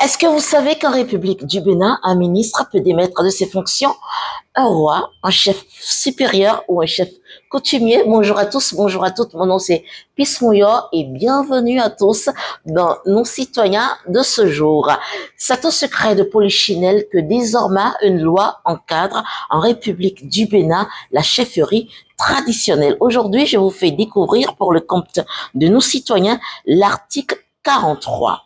Est-ce que vous savez qu'en République du Bénin, un ministre peut démettre de ses fonctions un roi, un chef supérieur ou un chef coutumier? Bonjour à tous, bonjour à toutes. Mon nom c'est Pismouyo et bienvenue à tous dans nos citoyens de ce jour. C'est un secret de polichinelle que désormais une loi encadre en République du Bénin la chefferie traditionnelle. Aujourd'hui, je vous fais découvrir pour le compte de nos citoyens l'article 43.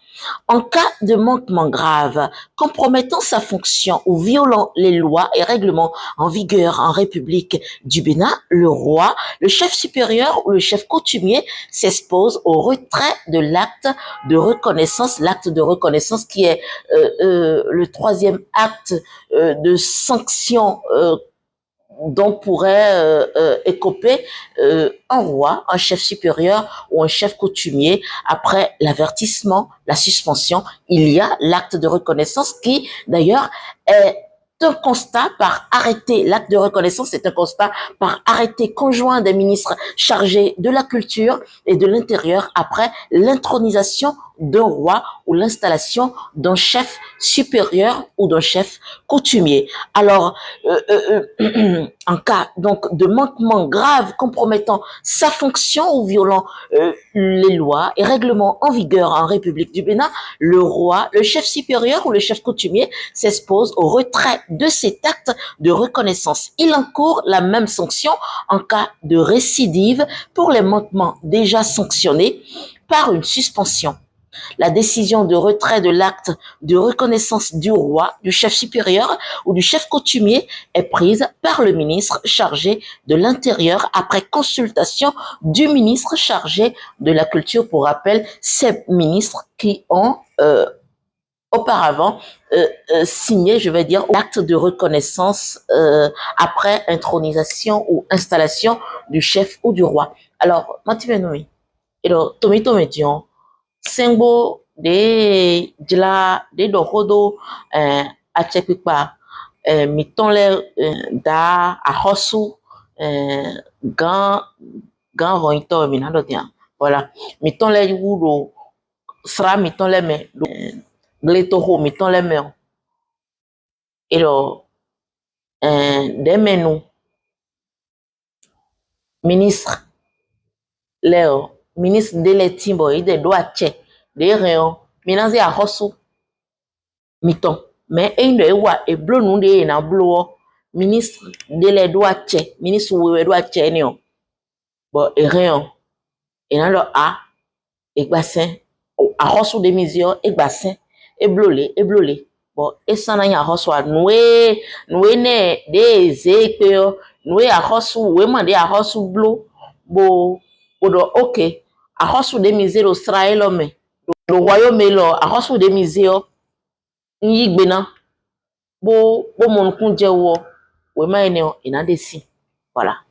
En cas de manquement grave, compromettant sa fonction ou violant les lois et règlements en vigueur en République du Bénin, le roi, le chef supérieur ou le chef coutumier s'expose au retrait de l'acte de reconnaissance qui est le troisième acte de sanction dont pourrait écoper un roi, un chef supérieur ou un chef coutumier. Après l'avertissement, la suspension, il y a l'acte de reconnaissance qui, d'ailleurs, est un constat par arrêté. L'acte de reconnaissance est un constat par arrêté conjoint des ministres chargés de la culture et de l'intérieur après l'intronisation d'un roi ou l'installation d'un chef supérieur ou d'un chef coutumier. Alors, en cas donc de manquement grave compromettant sa fonction ou violant les lois et règlements en vigueur en République du Bénin, le roi, le chef supérieur ou le chef coutumier s'expose au retrait de cet acte de reconnaissance. Il encourt la même sanction en cas de récidive pour les manquements déjà sanctionnés par une suspension. La décision de retrait de l'acte de reconnaissance du roi, du chef supérieur ou du chef coutumier est prise par le ministre chargé de l'Intérieur après consultation du ministre chargé de la Culture. Pour rappel, ces ministres qui ont auparavant signé, je vais dire, l'acte de reconnaissance après intronisation ou installation du chef ou du roi. Alors, Matimenoui, et alors, Tomito Médion, Sengbo de jila de dohodo achekpipa mitonle da ahosu gan gan hoito minado dia. Voilà, mitonle wudo sra mitonle me gletoho mitonle me ero demenu ministre Leo ministre de l'Etimbo ide do ache de réon minazi a hosu miton mais eindo ewa e blo nu de na blo ministre de le do ache ministre we do ache ni o bo e réon e na lo a e gbasen a hosu de mizio e gbasen e blole bo e sana ya hosu a noe ne de ze pe o noe a hosu we man de a hosu blo bo odo okay a hosu de mizero Israel me le royaume lo a hosu de mizeo yi gbena bo mon kun je wo we ma ene o ina de si voilà.